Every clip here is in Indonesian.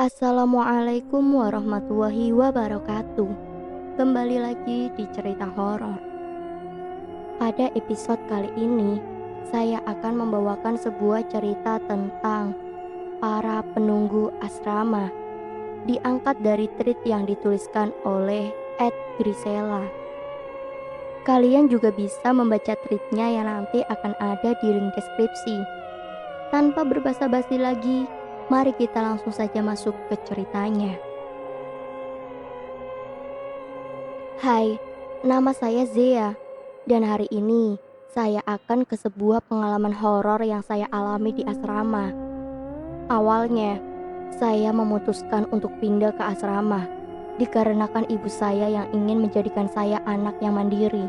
Assalamualaikum warahmatullahi wabarakatuh. Kembali lagi di cerita horor. Pada episode kali ini, saya akan membawakan sebuah cerita tentang para penunggu asrama. Diangkat dari tweet yang dituliskan oleh @grisela. Kalian juga bisa membaca tweetnya yang nanti akan ada di link deskripsi. Tanpa berbasa-basi lagi, mari kita langsung saja masuk ke ceritanya. Hai, nama saya Zea, dan hari ini saya akan ke sebuah pengalaman horor yang saya alami di asrama. Awalnya, saya memutuskan untuk pindah ke asrama dikarenakan ibu saya yang ingin menjadikan saya anak yang mandiri.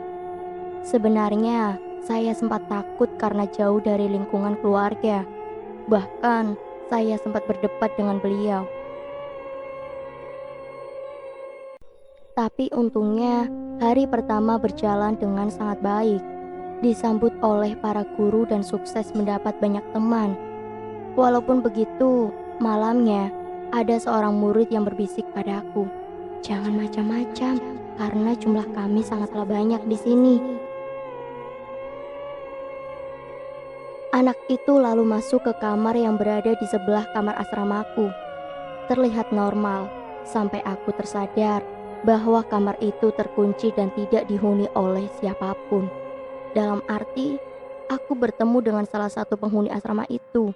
Sebenarnya, saya sempat takut karena jauh dari lingkungan keluarga. Bahkan, saya sempat berdebat dengan beliau. Tapi untungnya, hari pertama berjalan dengan sangat baik. Disambut oleh para guru dan sukses mendapat banyak teman. Walaupun begitu, malamnya ada seorang murid yang berbisik padaku, "Jangan macam-macam, karena jumlah kami sangatlah banyak di sini." Anak itu lalu masuk ke kamar yang berada di sebelah kamar asramaku. Terlihat normal, sampai aku tersadar bahwa kamar itu terkunci dan tidak dihuni oleh siapapun. Dalam arti, aku bertemu dengan salah satu penghuni asrama itu.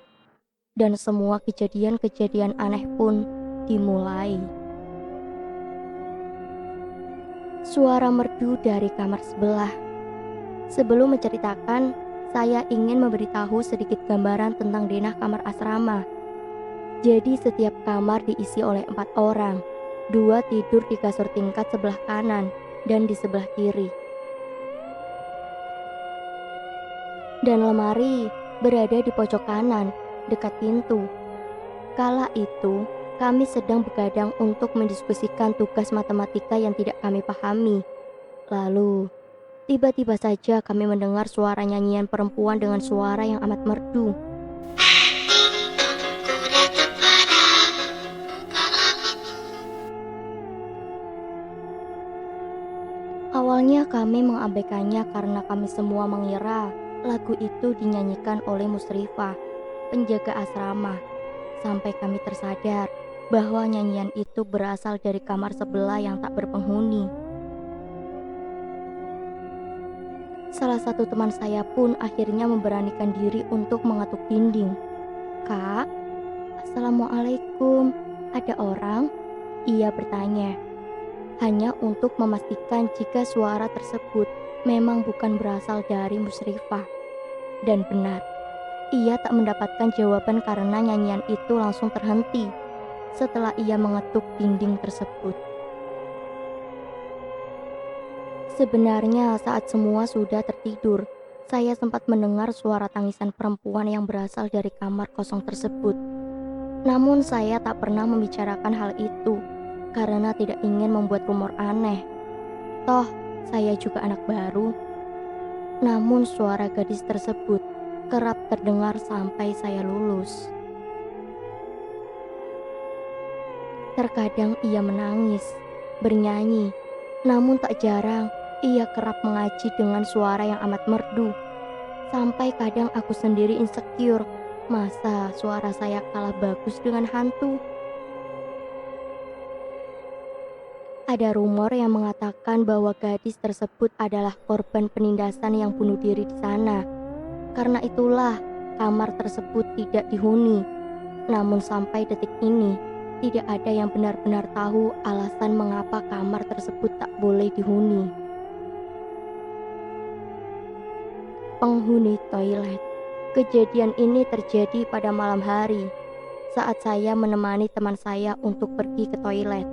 Dan semua kejadian-kejadian aneh pun dimulai. Suara merdu dari kamar sebelah. Sebelum menceritakan, saya ingin memberitahu sedikit gambaran tentang denah kamar asrama. Jadi setiap kamar diisi oleh 4 orang. 2 tidur di kasur tingkat sebelah kanan dan di sebelah kiri. Dan lemari berada di pojok kanan, dekat pintu. Kala itu, kami sedang begadang untuk mendiskusikan tugas matematika yang tidak kami pahami. Lalu, tiba-tiba saja kami mendengar suara nyanyian perempuan dengan suara yang amat merdu. Awalnya kami mengabaikannya karena kami semua mengira lagu itu dinyanyikan oleh Musrifah, penjaga asrama. Sampai kami tersadar bahwa nyanyian itu berasal dari kamar sebelah yang tak berpenghuni. Salah satu teman saya pun akhirnya memberanikan diri untuk mengetuk dinding. "Kak, Assalamualaikum, ada orang?" Ia bertanya. Hanya untuk memastikan jika suara tersebut memang bukan berasal dari Musrifah. Dan benar, ia tak mendapatkan jawaban karena nyanyian itu langsung terhenti setelah ia mengetuk dinding tersebut. Sebenarnya saat semua sudah tertidur, saya sempat mendengar suara tangisan perempuan yang berasal dari kamar kosong tersebut. Namun saya tak pernah membicarakan hal itu karena tidak ingin membuat rumor aneh. Toh, saya juga anak baru. Namun suara gadis tersebut kerap terdengar sampai saya lulus. Terkadang ia menangis, bernyanyi, namun tak jarang ia kerap mengaji dengan suara yang amat merdu. Sampai kadang aku sendiri insecure, masa suara saya kalah bagus dengan hantu? Ada rumor yang mengatakan bahwa gadis tersebut adalah korban penindasan yang bunuh diri di sana. Karena itulah kamar tersebut tidak dihuni. Namun sampai detik ini, tidak ada yang benar-benar tahu alasan mengapa kamar tersebut tak boleh dihuni. Penghuni toilet. Kejadian ini terjadi pada malam hari saat saya menemani teman saya untuk pergi ke toilet.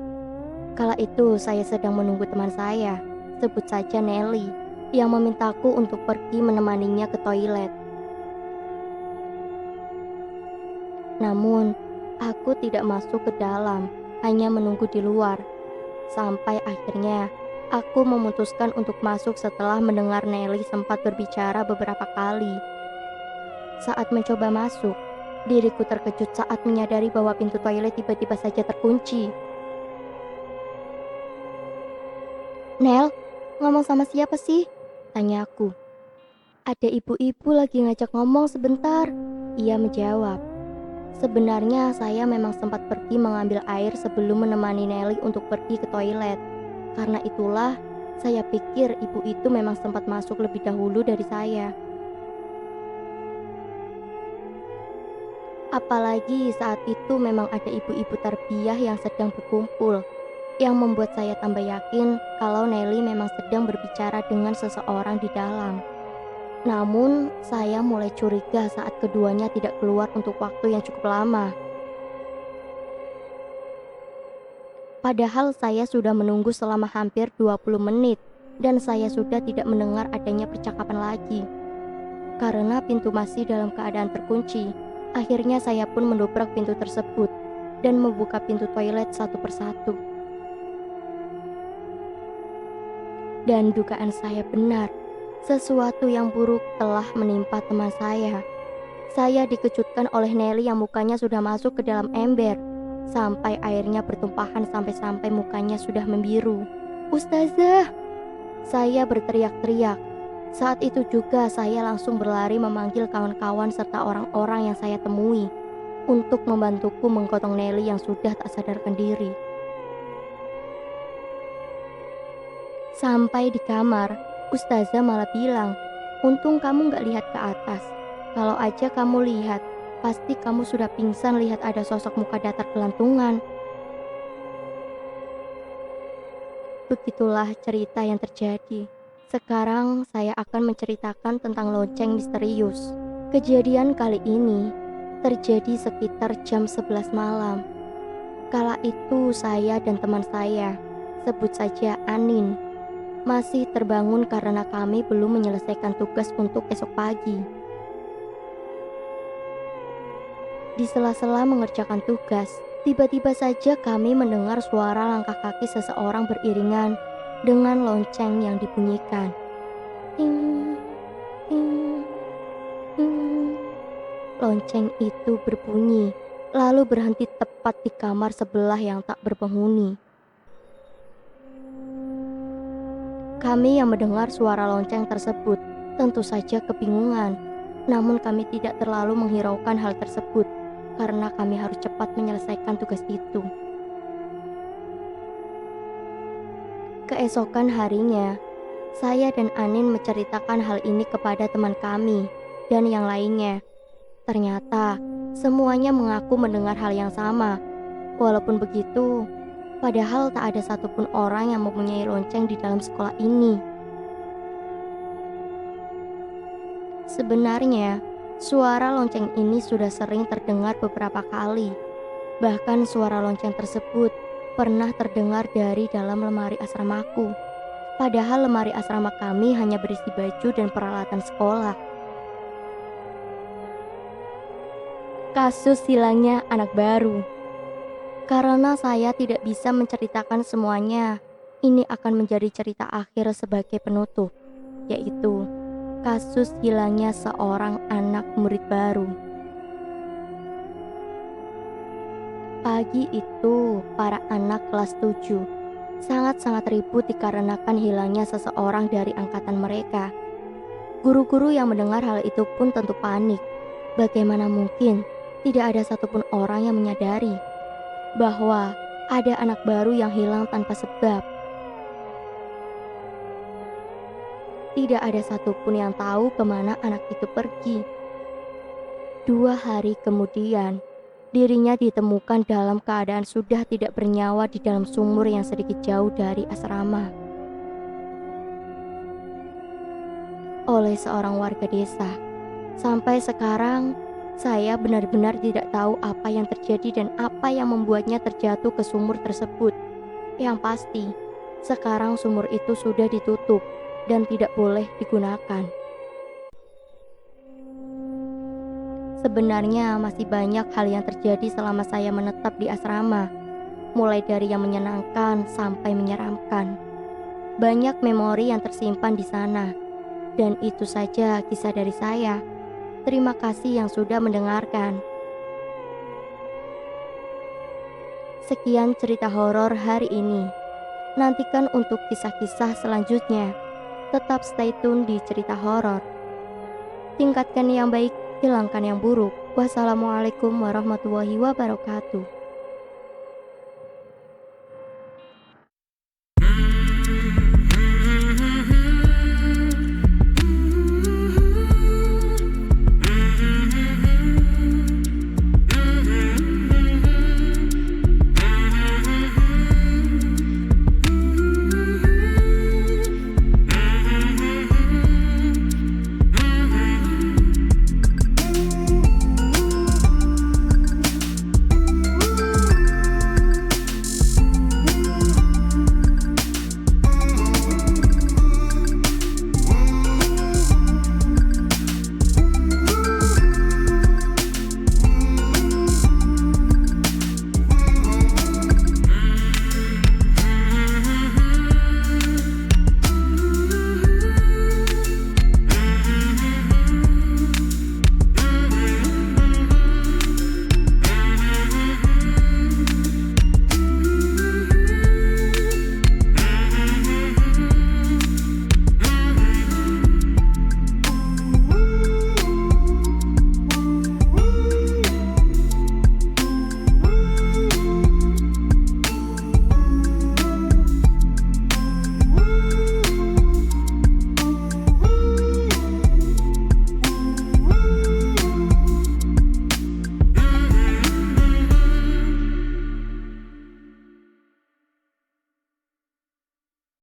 Kala itu saya sedang menunggu teman saya, sebut saja Nelly, yang memintaku untuk pergi menemaninya ke toilet. Namun, aku tidak masuk ke dalam, hanya menunggu di luar. Sampai akhirnya, aku memutuskan untuk masuk setelah mendengar Nelly sempat berbicara beberapa kali. Saat mencoba masuk, Diriku terkejut saat menyadari bahwa pintu toilet tiba-tiba saja terkunci. "Nel, ngomong sama siapa sih?" tanyaku. "Ada ibu-ibu lagi ngajak ngomong sebentar," ia menjawab. Sebenarnya saya memang sempat pergi mengambil air sebelum menemani Nelly untuk pergi ke toilet. Karena itulah, saya pikir ibu itu memang sempat masuk lebih dahulu dari saya. Apalagi saat itu memang ada ibu-ibu tarbiyah yang sedang berkumpul, yang membuat saya tambah yakin kalau Nelly memang sedang berbicara dengan seseorang di dalam. Namun, saya mulai curiga saat keduanya tidak keluar untuk waktu yang cukup lama. Padahal saya sudah menunggu selama hampir 20 menit dan saya sudah tidak mendengar adanya percakapan lagi. Karena pintu masih dalam keadaan terkunci, akhirnya saya pun mendobrak pintu tersebut dan membuka pintu toilet satu persatu. Dan dugaan saya benar, sesuatu yang buruk telah menimpa teman saya. Saya dikejutkan oleh Nelly yang mukanya sudah masuk ke dalam ember, sampai airnya bertumpahan sampai-sampai mukanya sudah membiru. "Ustazah!" Saya berteriak-teriak. Saat itu juga saya langsung berlari memanggil kawan-kawan serta orang-orang yang saya temui untuk membantuku menggotong Nelly yang sudah tak sadarkan diri. Sampai di kamar, Ustazah malah bilang, "Untung kamu gak lihat ke atas. Kalau aja kamu lihat, pasti kamu sudah pingsan lihat ada sosok muka datar gelantungan." Begitulah cerita yang terjadi. Sekarang saya akan menceritakan tentang lonceng misterius. Kejadian kali ini terjadi sekitar jam 11 malam. Kala itu saya dan teman saya, sebut saja Anin, masih terbangun karena kami belum menyelesaikan tugas untuk esok pagi. Di sela-sela mengerjakan tugas, tiba-tiba saja kami mendengar suara langkah kaki seseorang beriringan dengan lonceng yang dibunyikan. Ting, ting, ting. Lonceng itu berbunyi, lalu berhenti tepat di kamar sebelah yang tak berpenghuni. Kami yang mendengar suara lonceng tersebut tentu saja kebingungan, namun kami tidak terlalu menghiraukan hal tersebut karena kami harus cepat menyelesaikan tugas itu. Keesokan harinya, saya dan Anin menceritakan hal ini kepada teman kami dan yang lainnya. Ternyata semuanya mengaku mendengar hal yang sama. Walaupun begitu, padahal tak ada satupun orang yang mempunyai lonceng di dalam sekolah ini. Sebenarnya, suara lonceng ini sudah sering terdengar beberapa kali. Bahkan suara lonceng tersebut pernah terdengar dari dalam lemari asramaku. Padahal lemari asrama kami hanya berisi baju dan peralatan sekolah. Kasus hilangnya anak baru. Karena saya tidak bisa menceritakan semuanya, ini akan menjadi cerita akhir sebagai penutup, yaitu kasus hilangnya seorang anak murid baru. Pagi itu, para anak kelas 7 sangat-sangat ribut dikarenakan hilangnya seseorang dari angkatan mereka. Guru-guru yang mendengar hal itu pun tentu panik. Bagaimana mungkin tidak ada satupun orang yang menyadari bahwa ada anak baru yang hilang tanpa sebab. Tidak ada satupun yang tahu kemana anak itu pergi. 2 hari kemudian, dirinya ditemukan dalam keadaan sudah tidak bernyawa di dalam sumur yang sedikit jauh dari asrama oleh seorang warga desa. Sampai sekarang, saya benar-benar tidak tahu apa yang terjadi dan apa yang membuatnya terjatuh ke sumur tersebut. Yang pasti, sekarang sumur itu sudah ditutup dan tidak boleh digunakan. Sebenarnya masih banyak hal yang terjadi selama saya menetap di asrama, mulai dari yang menyenangkan sampai menyeramkan. Banyak memori yang tersimpan di sana, dan itu saja kisah dari saya. Terima kasih yang sudah mendengarkan. Sekian cerita horor hari ini. Nantikan untuk kisah-kisah selanjutnya. Tetap stay tune di cerita horor. Tingkatkan yang baik, hilangkan yang buruk. Wassalamualaikum warahmatullahi wabarakatuh.